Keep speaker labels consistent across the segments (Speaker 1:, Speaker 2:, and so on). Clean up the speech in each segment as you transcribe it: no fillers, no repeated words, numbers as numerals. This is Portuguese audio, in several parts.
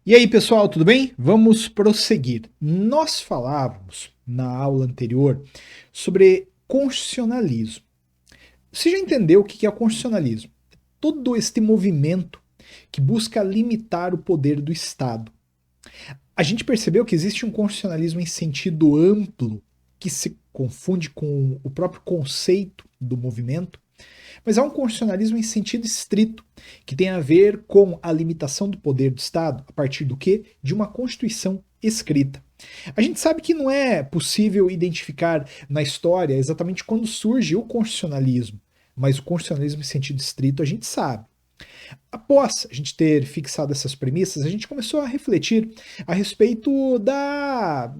Speaker 1: E aí, pessoal, tudo bem? Vamos prosseguir. Nós falávamos na aula anterior sobre constitucionalismo. Você já entendeu o que é o constitucionalismo? Todo este movimento que busca limitar o poder do Estado. A gente percebeu que existe um constitucionalismo em sentido amplo, que se confunde com o próprio conceito do movimento, mas há um constitucionalismo em sentido estrito, que tem a ver com a limitação do poder do Estado, a partir do quê? De uma Constituição escrita. A gente sabe que não é possível identificar na história exatamente quando surge o constitucionalismo, mas o constitucionalismo em sentido estrito a gente sabe. Após a gente ter fixado essas premissas, a gente começou a refletir a respeito da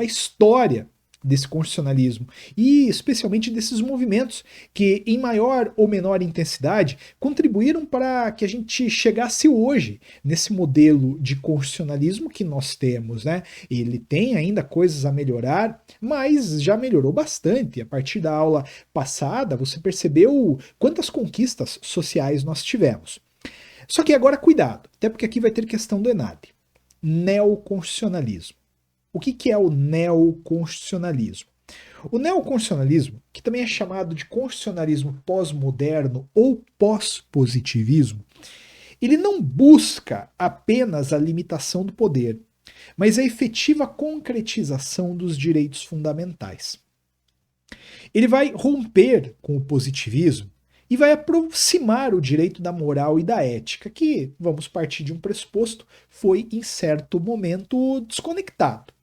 Speaker 1: história desse constitucionalismo e especialmente desses movimentos que em maior ou menor intensidade contribuíram para que a gente chegasse hoje nesse modelo de constitucionalismo que nós temos, né? Ele tem ainda coisas a melhorar, mas já melhorou bastante. A partir da aula passada, você percebeu quantas conquistas sociais nós tivemos. Só que agora cuidado, até porque aqui vai ter questão do ENAD. Neoconstitucionalismo. O que é o neoconstitucionalismo? O neoconstitucionalismo, que também é chamado de constitucionalismo pós-moderno ou pós-positivismo, ele não busca apenas a limitação do poder, mas a efetiva concretização dos direitos fundamentais. Ele vai romper com o positivismo e vai aproximar o direito da moral e da ética, que, vamos partir de um pressuposto, foi em certo momento desconectado.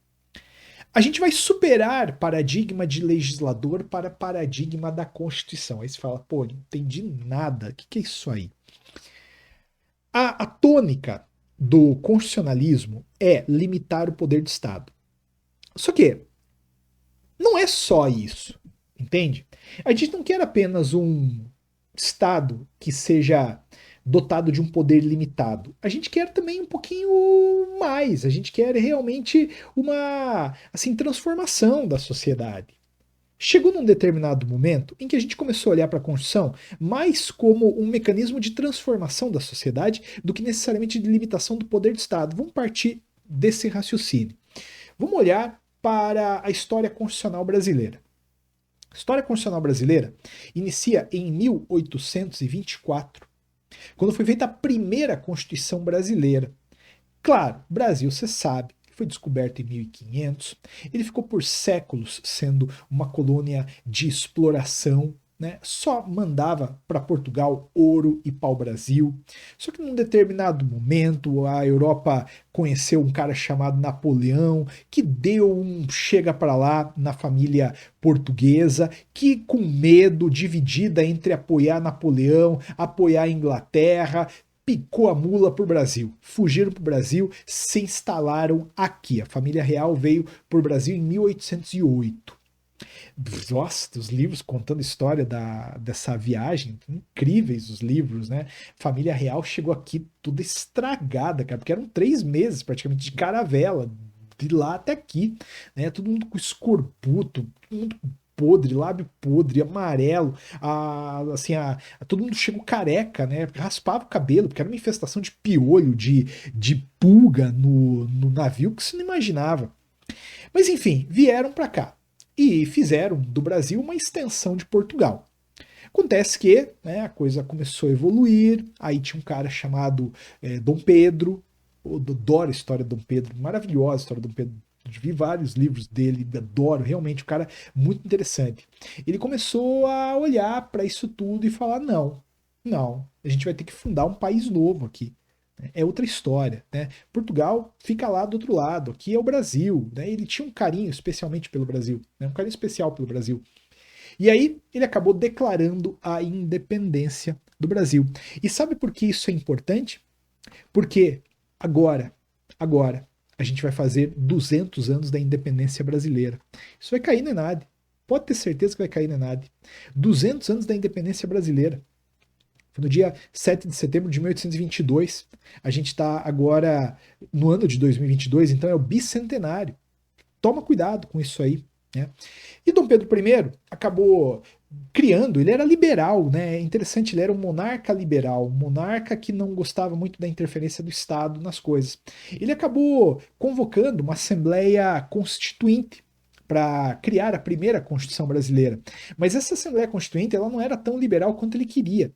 Speaker 1: A gente vai superar paradigma de legislador para paradigma da Constituição. Aí você fala, pô, não entendi nada. O que é isso aí? A tônica do constitucionalismo é limitar o poder do Estado. Só que não é só isso, entende? A gente não quer apenas um Estado que seja dotado de um poder limitado. A gente quer também um pouquinho mais. A gente quer realmente uma transformação da sociedade. Chegou num determinado momento em que a gente começou a olhar para a Constituição mais como um mecanismo de transformação da sociedade do que necessariamente de limitação do poder do Estado. Vamos partir desse raciocínio. Vamos olhar para a história constitucional brasileira. A história constitucional brasileira inicia em 1824, quando foi feita a primeira Constituição brasileira. Claro, Brasil, você sabe, foi descoberto em 1500, ele ficou por séculos sendo uma colônia de exploração, né? Só mandava para Portugal ouro e pau-brasil. Só que num determinado momento a Europa conheceu um cara chamado Napoleão, que deu um chega para lá na família portuguesa, que com medo, dividida entre apoiar Napoleão, apoiar a Inglaterra, picou a mula para o Brasil. Fugiram para o Brasil, se instalaram aqui. A família real veio para o Brasil em 1808. Nossa, os livros contando a história dessa viagem, incríveis os livros, né? Família real chegou aqui toda estragada, cara, porque eram 3 meses praticamente de caravela, de lá até aqui, né? Todo mundo com escorbuto, todo mundo podre, lábio podre, amarelo, todo mundo chegou careca, né? Raspava o cabelo, porque era uma infestação de piolho, de pulga no navio que você não imaginava. Mas enfim, vieram para cá e fizeram do Brasil uma extensão de Portugal. Acontece que, né, a coisa começou a evoluir, aí tinha um cara chamado Dom Pedro, eu adoro a história de Dom Pedro, maravilhosa a história de Dom Pedro, vi vários livros dele, adoro, realmente, um cara muito interessante. Ele começou a olhar para isso tudo e falar, não, a gente vai ter que fundar um país novo aqui. É outra história, né? Portugal fica lá do outro lado, aqui é o Brasil, né? Ele tinha um carinho especialmente pelo Brasil, né? Um carinho especial pelo Brasil. E aí ele acabou declarando a independência do Brasil. E sabe por que isso é importante? Porque agora, a gente vai fazer 200 anos da independência brasileira. Isso vai cair no ENAD. Pode ter certeza que vai cair no ENAD. 200 anos da independência brasileira. Foi no dia 7 de setembro de 1822. A gente está agora no ano de 2022, então é o bicentenário. Toma cuidado com isso aí. Né? E Dom Pedro I acabou criando, ele era liberal, né? É interessante, ele era um monarca liberal, um monarca que não gostava muito da interferência do Estado nas coisas. Ele acabou convocando uma Assembleia Constituinte para criar a primeira Constituição brasileira. Mas essa Assembleia Constituinte ela não era tão liberal quanto ele queria.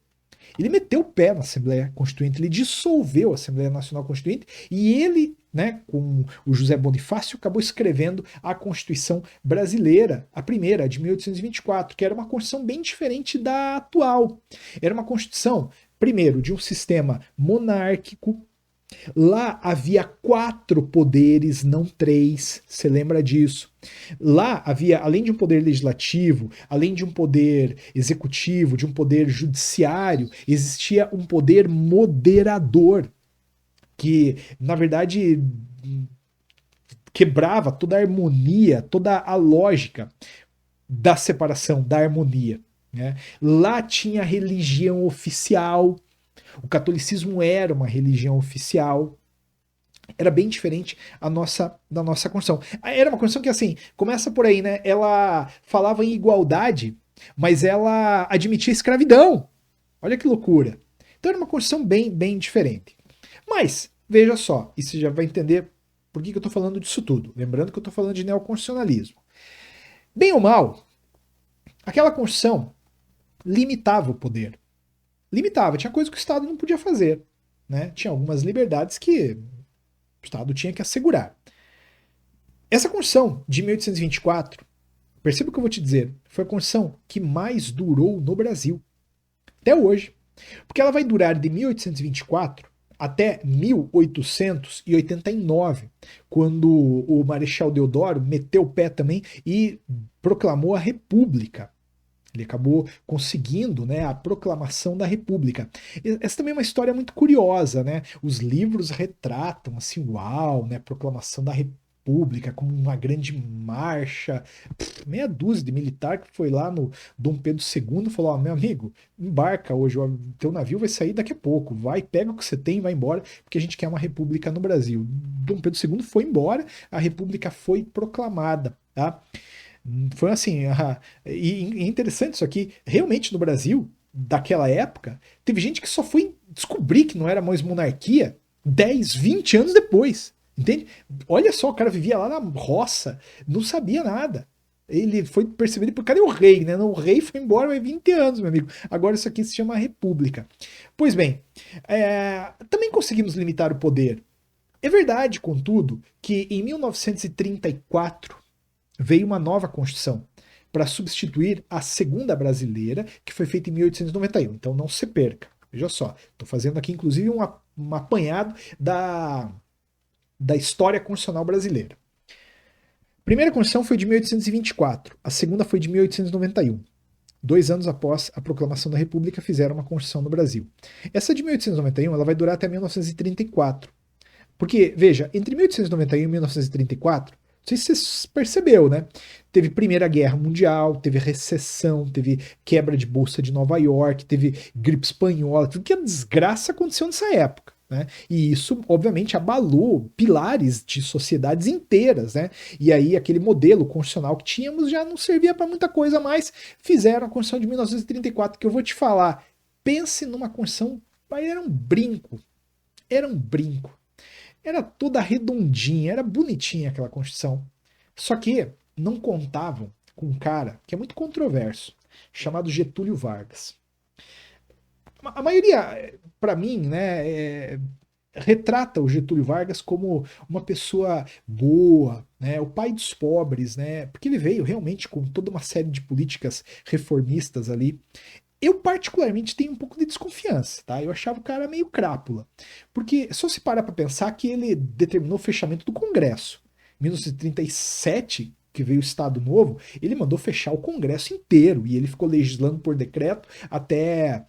Speaker 1: Ele meteu o pé na Assembleia Constituinte, ele dissolveu a Assembleia Nacional Constituinte e ele, né, com o José Bonifácio, acabou escrevendo a Constituição Brasileira, a primeira, a de 1824, que era uma Constituição bem diferente da atual. Era uma Constituição, primeiro, de um sistema monárquico. Lá havia 4 poderes, não 3. Você lembra disso? Lá havia, além de um poder legislativo, além de um poder executivo, de um poder judiciário, existia um poder moderador, que, na verdade, quebrava toda a harmonia, toda a lógica da separação, da harmonia. Né? Lá tinha religião oficial, o catolicismo era uma religião oficial. Era bem diferente da nossa Constituição. Era uma Constituição que, assim, começa por aí, né? Ela falava em igualdade, mas ela admitia escravidão. Olha que loucura. Então era uma Constituição bem diferente. Mas, veja só, e você já vai entender por que eu estou falando disso tudo. Lembrando que eu estou falando de neoconstitucionalismo. Bem ou mal, aquela Constituição limitava o poder. Limitava, tinha coisa que o Estado não podia fazer. Né? Tinha algumas liberdades que o Estado tinha que assegurar. Essa Constituição de 1824, perceba o que eu vou te dizer, foi a Constituição que mais durou no Brasil, até hoje. Porque ela vai durar de 1824 até 1889, quando o Marechal Deodoro meteu o pé também e proclamou a República. Ele acabou conseguindo, né, a proclamação da República. Essa também é uma história muito curiosa, né? Os livros retratam assim, uau, né, proclamação da República como uma grande marcha. Meia dúzia de militar que foi lá no Dom Pedro II e falou: ó, meu amigo, embarca hoje, o teu navio vai sair daqui a pouco, vai, pega o que você tem e vai embora, porque a gente quer uma república no Brasil. Dom Pedro II foi embora, a República foi proclamada, tá? Foi assim, e interessante isso aqui, realmente no Brasil, daquela época, teve gente que só foi descobrir que não era mais monarquia 10, 20 anos depois, entende? Olha só, o cara vivia lá na roça, não sabia nada. Ele foi perceber depois, cadê o rei, né? O rei foi embora há 20 anos, meu amigo. Agora isso aqui se chama república. Pois bem, também conseguimos limitar o poder. É verdade, contudo, que em 1934 veio uma nova Constituição para substituir a segunda brasileira, que foi feita em 1891. Então não se perca. Veja só, estou fazendo aqui inclusive um apanhado da história constitucional brasileira. A primeira Constituição foi de 1824, a segunda foi de 1891. 2 anos após a proclamação da República, fizeram uma Constituição no Brasil. Essa de 1891 ela vai durar até 1934. Porque, veja, entre 1891 e 1934, não sei se você percebeu, né? Teve Primeira Guerra Mundial, teve recessão, teve quebra de bolsa de Nova York, teve gripe espanhola, tudo que a desgraça aconteceu nessa época. Né? E isso, obviamente, abalou pilares de sociedades inteiras. Né? E aí, aquele modelo constitucional que tínhamos já não servia para muita coisa mais. Fizeram a Constituição de 1934, que eu vou te falar. Pense numa Constituição, era um brinco. Era um brinco. Era toda redondinha, era bonitinha aquela Constituição. Só que não contavam com um cara que é muito controverso, chamado Getúlio Vargas. A maioria, para mim, né, retrata o Getúlio Vargas como uma pessoa boa, né, o pai dos pobres, né, porque ele veio realmente com toda uma série de políticas reformistas ali. Eu particularmente tenho um pouco de desconfiança, tá? Eu achava o cara meio crápula. Porque só se parar para pensar que ele determinou o fechamento do Congresso. Em 1937, que veio o Estado Novo, ele mandou fechar o Congresso inteiro e ele ficou legislando por decreto até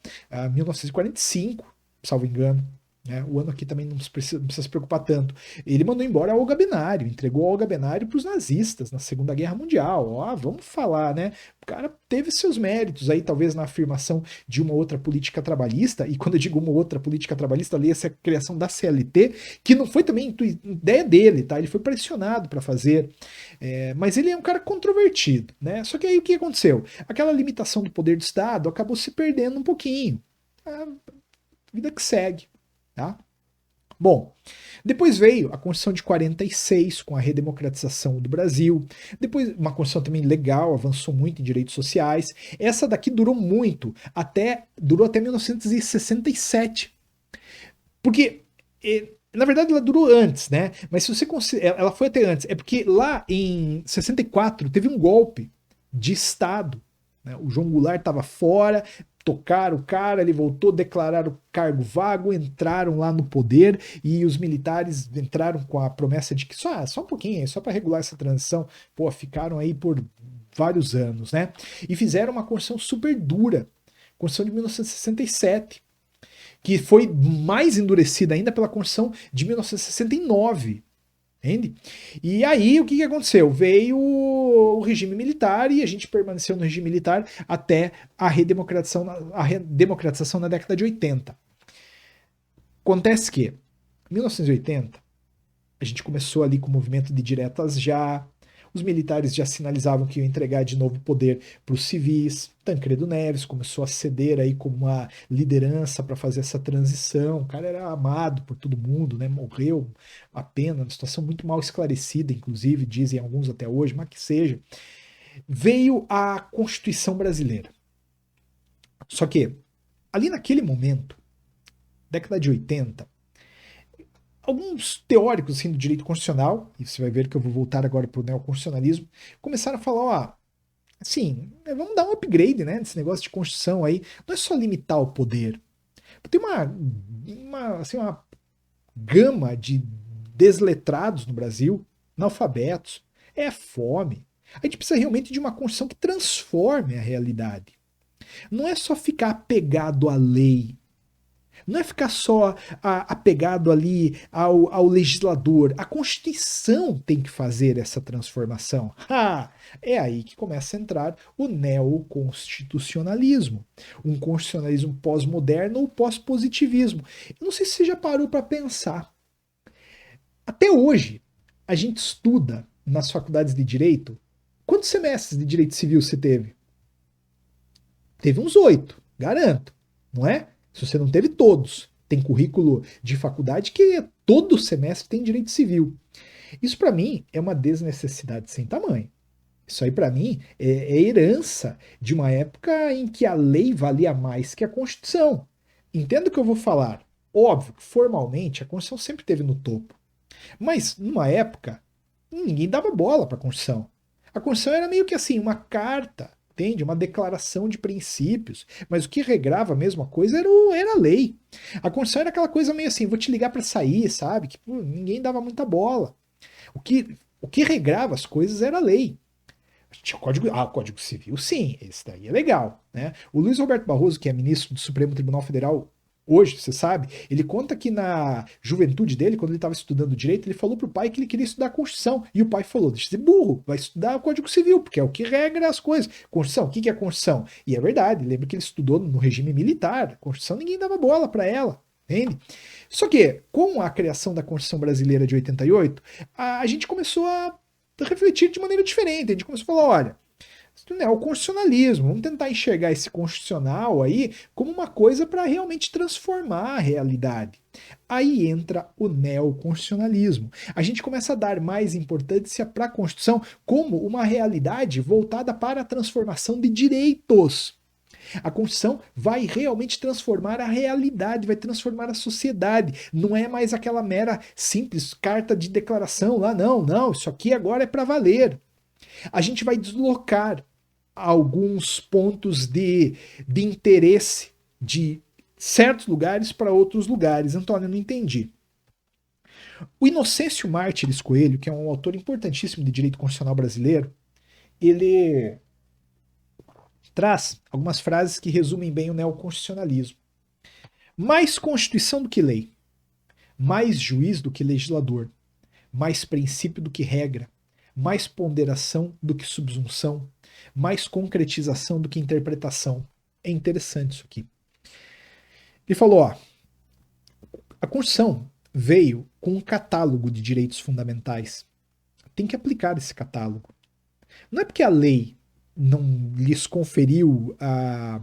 Speaker 1: 1945, salvo engano. né? O ano aqui também não precisa se preocupar tanto. Ele mandou embora Olga Benário, entregou Olga Benário para os nazistas na Segunda Guerra Mundial. Ó, vamos falar, né? O cara teve seus méritos aí, talvez na afirmação de uma outra política trabalhista, e quando eu digo uma outra política trabalhista, ali essa criação da CLT, que não foi também ideia dele, tá? Ele foi pressionado para fazer. Mas ele é um cara controvertido, né? Só que aí o que aconteceu? Aquela limitação do poder do Estado acabou se perdendo um pouquinho. A vida que segue. Tá? Bom, depois veio a Constituição de 46, com a redemocratização do Brasil. Depois, uma Constituição também legal, avançou muito em direitos sociais. Essa daqui durou muito, durou até 1967. Porque, na verdade, ela durou antes, né? Mas se você ela foi até antes. É porque lá em 64 teve um golpe de Estado. Né? O João Goulart estava fora, tocaram o cara, ele voltou, declararam o cargo vago, entraram lá no poder e os militares entraram com a promessa de que só um pouquinho, só para regular essa transição, pô, ficaram aí por vários anos, né? E fizeram uma Constituição super dura, Constituição de 1967, que foi mais endurecida ainda pela Constituição de 1969. Entende? E aí o que aconteceu? Veio o regime militar e a gente permaneceu no regime militar até a redemocratização na década de 80. Acontece que, em 1980, a gente começou ali com o movimento de diretas já, os militares já sinalizavam que iam entregar de novo poder para os civis. Tancredo Neves começou a ceder aí como uma liderança para fazer essa transição. O cara era amado por todo mundo, né? Morreu a pena, uma situação muito mal esclarecida, inclusive, dizem alguns até hoje, mas que seja. Veio a Constituição Brasileira. Só que, ali naquele momento, década de 80, alguns teóricos assim, do direito constitucional, e você vai ver que eu vou voltar agora para o neoconstitucionalismo, começaram a falar, ó, assim, vamos dar um upgrade, né, nesse negócio de Constituição aí, não é só limitar o poder. Tem uma gama de desletrados no Brasil, analfabetos, é fome. A gente precisa realmente de uma Constituição que transforme a realidade. Não é só ficar apegado à lei, não é ficar só apegado ali ao legislador. A Constituição tem que fazer essa transformação. É aí que começa a entrar o neoconstitucionalismo. Um constitucionalismo pós-moderno ou pós-positivismo. Eu não sei se você já parou para pensar. Até hoje, a gente estuda nas faculdades de Direito. Quantos semestres de Direito Civil você teve? Teve uns 8, garanto, não é? Se você não teve todos. Tem currículo de faculdade que todo semestre tem direito civil. Isso para mim é uma desnecessidade sem tamanho. Isso aí para mim é herança de uma época em que a lei valia mais que a Constituição. Entendo o que eu vou falar. Óbvio que formalmente a Constituição sempre esteve no topo. Mas numa época ninguém dava bola para a Constituição. A Constituição era meio que assim uma carta, entende? Uma declaração de princípios. Mas o que regrava a mesma coisa era a lei. A Constituição era aquela coisa meio assim, vou te ligar para sair, sabe? Que ninguém dava muita bola. O que regrava as coisas era a lei. Tinha o Código Civil, sim, esse daí é legal. Né? O Luiz Roberto Barroso, que é ministro do Supremo Tribunal Federal hoje, você sabe, ele conta que na juventude dele, quando ele estava estudando direito, ele falou pro pai que ele queria estudar a Constituição. E o pai falou: deixa de ser burro, vai estudar o Código Civil, porque é o que regra as coisas. Constituição, o que é Constituição? E é verdade, lembra que ele estudou no regime militar. A Constituição ninguém dava bola para ela. Entende? Só que, com a criação da Constituição Brasileira de 88, a gente começou a refletir de maneira diferente. A gente começou a falar: olha, o constitucionalismo, vamos tentar enxergar esse constitucional aí como uma coisa para realmente transformar a realidade. Aí entra o neoconstitucionalismo. A gente começa a dar mais importância para a Constituição como uma realidade voltada para a transformação de direitos. A Constituição vai realmente transformar a realidade, vai transformar a sociedade. Não é mais aquela mera simples carta de declaração lá, não, isso aqui agora é para valer. A gente vai deslocar alguns pontos de interesse de certos lugares para outros lugares. Antônio, eu não entendi. O Inocêncio Mártires Coelho, que é um autor importantíssimo de direito constitucional brasileiro, ele traz algumas frases que resumem bem o neoconstitucionalismo. Mais Constituição do que lei. mais juiz do que legislador, mais princípio do que regra, mais ponderação do que subsunção, mais concretização do que interpretação. É interessante isso aqui. Ele falou, ó, a Constituição veio com um catálogo de direitos fundamentais. Tem que aplicar esse catálogo. Não é porque a lei não lhes conferiu a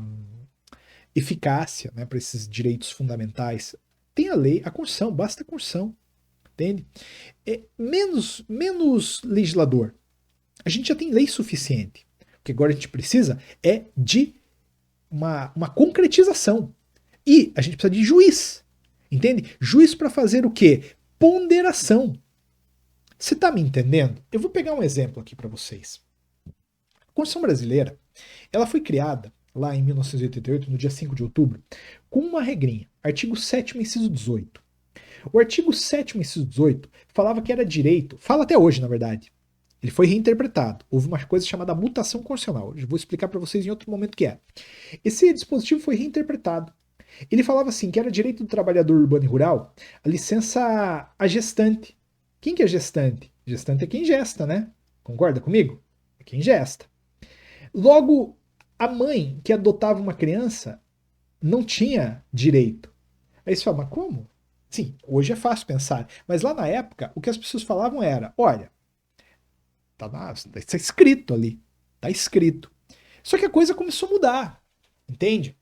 Speaker 1: eficácia, né, para esses direitos fundamentais. Tem a lei, a Constituição, basta a Constituição, entende? É menos legislador. A gente já tem lei suficiente. O que agora a gente precisa é de uma concretização. E a gente precisa de juiz, entende? Juiz para fazer o quê? Ponderação. Você está me entendendo? Eu vou pegar um exemplo aqui para vocês. A Constituição brasileira, ela foi criada lá em 1988, no dia 5 de outubro, com uma regrinha, artigo 7º, inciso 18. O artigo 7º, inciso 18, falava que era direito, fala até hoje, na verdade. Ele foi reinterpretado. Houve uma coisa chamada mutação constitucional. Eu vou explicar para vocês em outro momento o que é. Esse dispositivo foi reinterpretado. Ele falava assim, que era direito do trabalhador urbano e rural a licença à gestante. Quem que é gestante? Gestante é quem gesta, né? Concorda comigo? É quem gesta. Logo, a mãe que adotava uma criança não tinha direito. Aí você fala, mas como? Sim, hoje é fácil pensar, mas lá na época o que as pessoas falavam era, olha, tá escrito ali, tá escrito. Só que a coisa começou a mudar, entende?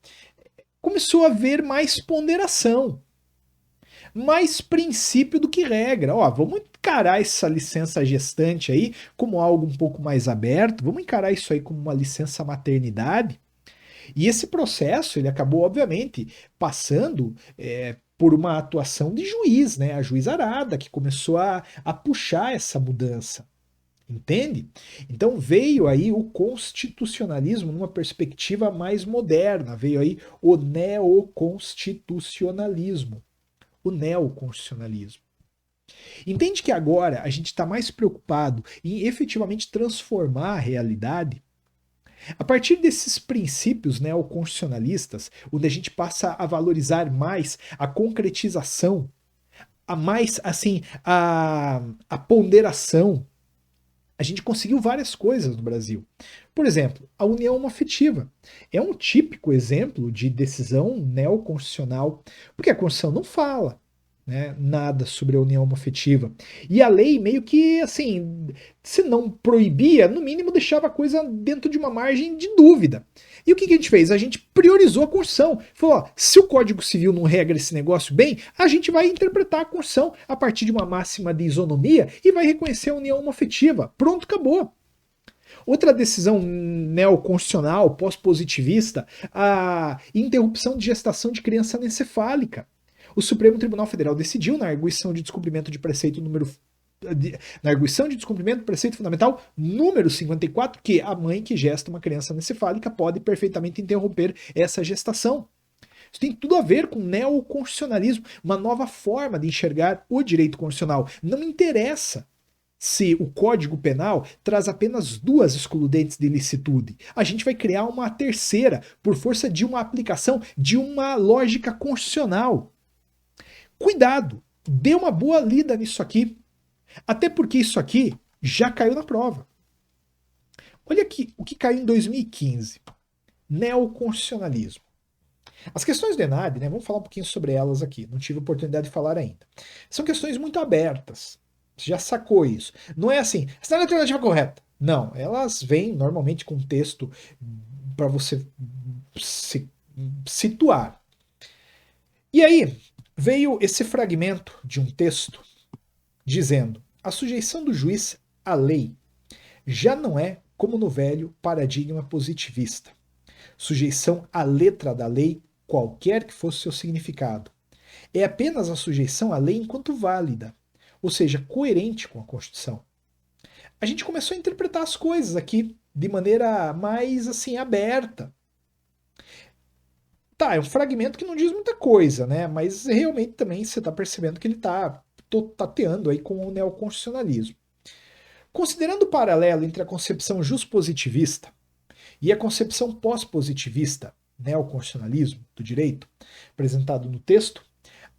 Speaker 1: Começou a haver mais ponderação, mais princípio do que regra. Ó, vamos encarar essa licença gestante aí como algo um pouco mais aberto, vamos encarar isso aí como uma licença maternidade. E esse processo, ele acabou, obviamente, passando por uma atuação de juiz, né? A juizarada, que começou a puxar essa mudança. Entende? Então veio aí o constitucionalismo numa perspectiva mais moderna, veio aí o neoconstitucionalismo, o neoconstitucionalismo. Entende que agora a gente está mais preocupado em efetivamente transformar a realidade? A partir desses princípios neoconstitucionalistas, onde a gente passa a valorizar mais a concretização, a mais assim a ponderação, a gente conseguiu várias coisas no Brasil. Por exemplo, a união homoafetiva é um típico exemplo de decisão neoconstitucional, porque a Constituição não fala, né, nada sobre a união homoafetiva. E a lei meio que, assim, se não proibia, no mínimo deixava a coisa dentro de uma margem de dúvida. E o que a gente fez? A gente priorizou a Constituição. Falou, ó, se o Código Civil não regra esse negócio bem, a gente vai interpretar a Constituição a partir de uma máxima de isonomia e vai reconhecer a união homoafetiva. Pronto, acabou. Outra decisão neoconstitucional, pós-positivista, a interrupção de gestação de criança anencefálica. O Supremo Tribunal Federal decidiu, na arguição de descumprimento de preceito do preceito fundamental número 54, que a mãe que gesta uma criança anencefálica pode perfeitamente interromper essa gestação. Isso tem tudo a ver com neoconstitucionalismo, uma nova forma de enxergar o direito constitucional. Não me interessa se o Código Penal traz apenas 2 excludentes de ilicitude. A gente vai criar uma terceira por força de uma aplicação de uma lógica constitucional. Cuidado, dê uma boa lida nisso aqui. Até porque isso aqui já caiu na prova. Olha aqui o que caiu em 2015. Neoconstitucionalismo. As questões do ENAD, né, vamos falar um pouquinho sobre elas aqui. Não tive oportunidade de falar ainda. São questões muito abertas. Você já sacou isso. Não é assim, essa é a alternativa correta. Não, elas vêm normalmente com texto para você se situar. E aí, veio esse fragmento de um texto dizendo: a sujeição do juiz à lei já não é como no velho paradigma positivista. Sujeição à letra da lei, qualquer que fosse seu significado. É apenas a sujeição à lei enquanto válida, ou seja, coerente com a Constituição. A gente começou a interpretar as coisas aqui de maneira mais assim aberta. Tá, é um fragmento que não diz muita coisa, né? Mas realmente também você está percebendo que ele está tateando aí com o neoconstitucionalismo. Considerando o paralelo entre a concepção justpositivista e a concepção pós-positivista, neoconstitucionalismo do direito, apresentado no texto,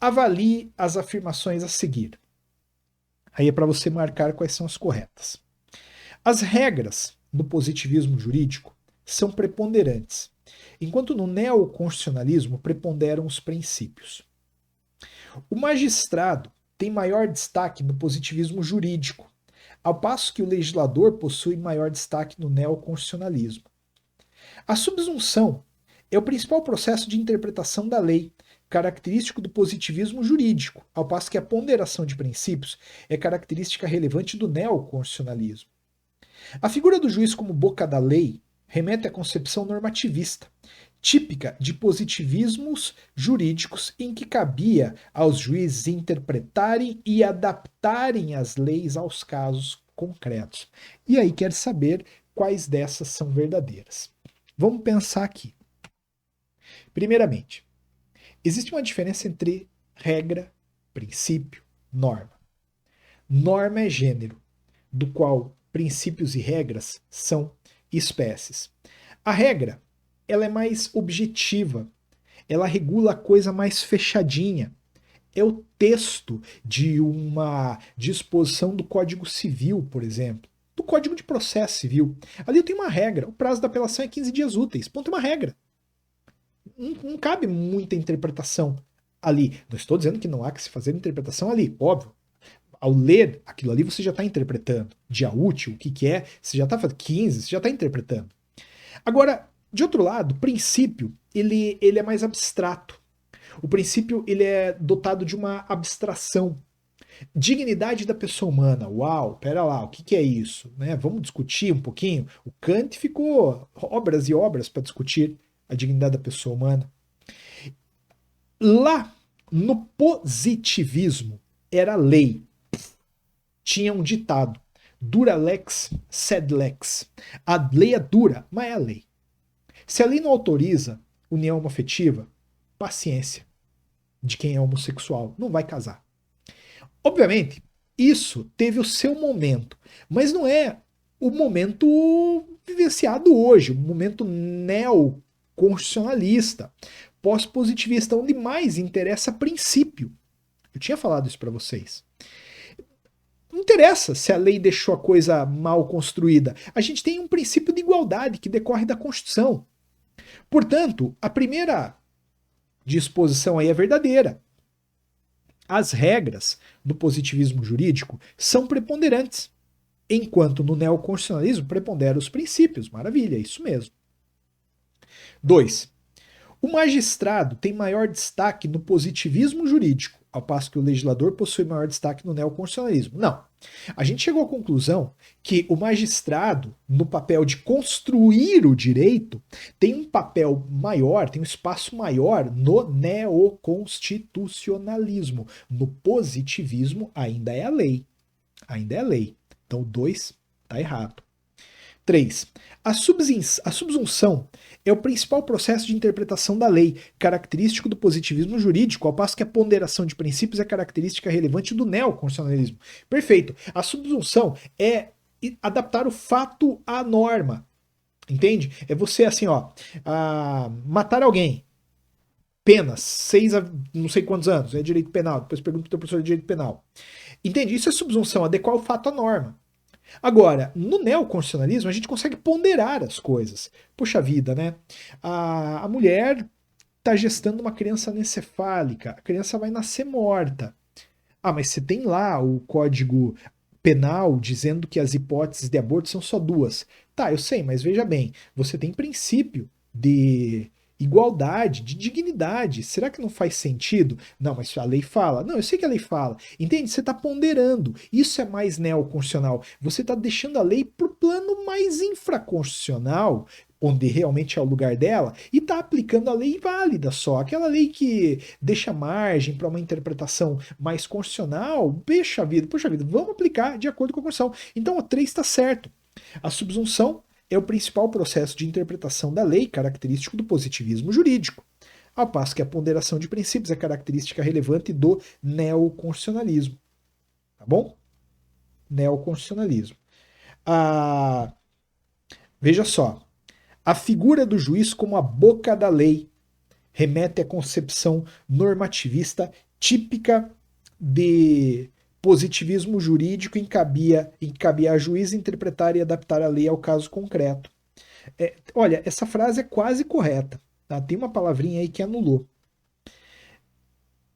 Speaker 1: Avalie as afirmações a seguir. Aí é para você marcar quais são as corretas. As regras no positivismo jurídico são preponderantes, enquanto no neoconstitucionalismo preponderam os princípios. O magistrado tem maior destaque no positivismo jurídico, ao passo que o legislador possui maior destaque no neoconstitucionalismo. A subsunção é o principal processo de interpretação da lei, característico do positivismo jurídico, ao passo que a ponderação de princípios é característica relevante do neoconstitucionalismo. A figura do juiz como boca da lei remete à concepção normativista, típica de positivismos jurídicos em que cabia aos juízes interpretarem e adaptarem as leis aos casos concretos. E aí quer saber quais dessas são verdadeiras. Vamos pensar aqui. Primeiramente, existe uma diferença entre regra, princípio, norma. Norma é gênero, do qual princípios e regras são espécies. A regra, ela é mais objetiva, ela regula a coisa mais fechadinha. É o texto de uma disposição do Código Civil, por exemplo, do Código de Processo Civil. Ali eu tenho uma regra, o prazo da apelação é 15 dias úteis, ponto, é uma regra. Não cabe muita interpretação ali. Não estou dizendo que não há que se fazer interpretação ali, óbvio. Ao ler aquilo ali, você já está interpretando. Dia útil, o que é, você já está fazendo 15, você já está interpretando. Agora, de outro lado, o princípio, ele é mais abstrato. O princípio, ele é dotado de uma abstração. Dignidade da pessoa humana. Uau, pera lá, o que é isso? Né? Vamos discutir um pouquinho? O Kant ficou obras e obras para discutir a dignidade da pessoa humana. Lá, no positivismo, era lei. Tinha um ditado: dura lex, sed lex. A lei é dura, mas é a lei. Se a lei não autoriza união homoafetiva, paciência de quem é homossexual, não vai casar. Obviamente, isso teve o seu momento, mas não é o momento vivenciado hoje, o momento neoconstitucionalista, pós-positivista, onde mais interessa princípio. Eu tinha falado isso para vocês. Não interessa se a lei deixou a coisa mal construída. A gente tem um princípio de igualdade que decorre da Constituição. Portanto, a primeira disposição aí é verdadeira. As regras do positivismo jurídico são preponderantes, enquanto no neoconstitucionalismo preponderam os princípios. Maravilha, isso mesmo. 2. O magistrado tem maior destaque no positivismo jurídico, ao passo que o legislador possui maior destaque no neoconstitucionalismo. Não. A gente chegou à conclusão que o magistrado, no papel de construir o direito, tem um papel maior, tem um espaço maior no neoconstitucionalismo. No positivismo, ainda é a lei. Ainda é a lei. Então, o 2 está errado. 3. A subsunção é o principal processo de interpretação da lei, característico do positivismo jurídico, ao passo que a ponderação de princípios é característica relevante do neoconstitucionalismo. Perfeito. A subsunção é adaptar o fato à norma. Entende? É você assim, ó, matar alguém. Penas, 6 a não sei quantos anos, é direito penal. Depois pergunto para o professor de direito penal. Entende? Isso é subsunção, adequar o fato à norma. Agora, no neoconstitucionalismo, a gente consegue ponderar as coisas. Poxa vida, né? A mulher está gestando uma criança anencefálica, a criança vai nascer morta. Ah, mas você tem lá o Código Penal dizendo que as hipóteses de aborto são só 2. Tá, eu sei, mas veja bem, você tem princípio de igualdade, de dignidade. Será que não faz sentido? Não, mas a lei fala. Não, eu sei que a lei fala. Entende? Você está ponderando. Isso é mais neoconstitucional. Você está deixando a lei para o plano mais infraconstitucional, onde realmente é o lugar dela, e está aplicando a lei válida só. Aquela lei que deixa margem para uma interpretação mais constitucional, poxa vida, vamos aplicar de acordo com a Constituição. Então o 3 está certo. A subsunção é o principal processo de interpretação da lei, característico do positivismo jurídico, ao passo que a ponderação de princípios é característica relevante do neoconstitucionalismo. Tá bom? Neoconstitucionalismo. Veja só, a figura do juiz como a boca da lei remete à concepção normativista típica de positivismo jurídico em que cabia a juiz interpretar e adaptar a lei ao caso concreto. Olha, essa frase é quase correta. Tá? Tem uma palavrinha aí que anulou.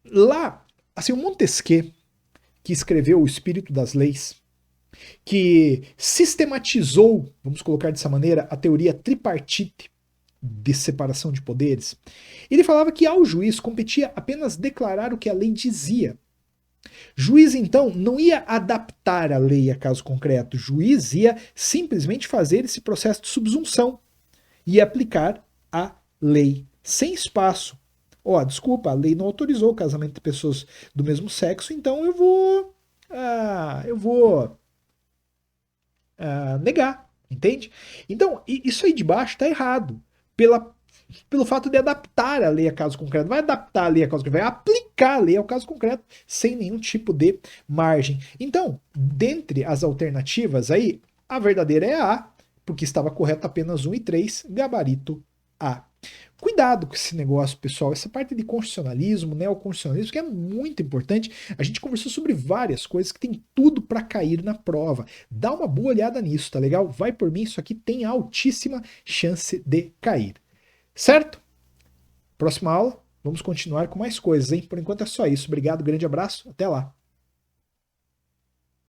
Speaker 1: Lá, assim, o Montesquieu, que escreveu O Espírito das Leis, que sistematizou, vamos colocar dessa maneira, a teoria tripartite de separação de poderes, ele falava que ao juiz competia apenas declarar o que a lei dizia. Juiz, então, não ia adaptar a lei a caso concreto, juiz ia simplesmente fazer esse processo de subsunção e aplicar a lei, sem espaço. Ó, desculpa, a lei não autorizou o casamento de pessoas do mesmo sexo, então eu vou negar, entende? Então, isso aí de baixo está errado, pelo fato de adaptar a lei a caso concreto. Não vai adaptar a lei a caso concreto, vai aplicar a lei ao caso concreto, sem nenhum tipo de margem. Então, dentre as alternativas aí, a verdadeira é a A, porque estava correto apenas 1 e 3, gabarito A. Cuidado com esse negócio, pessoal. Essa parte de constitucionalismo, neoconstitucionalismo, que é muito importante. A gente conversou sobre várias coisas que tem tudo para cair na prova. Dá uma boa olhada nisso, tá legal? Vai por mim, isso aqui tem altíssima chance de cair. Certo? Próxima aula, vamos continuar com mais coisas, hein? Por enquanto é só isso. Obrigado, grande abraço, até lá.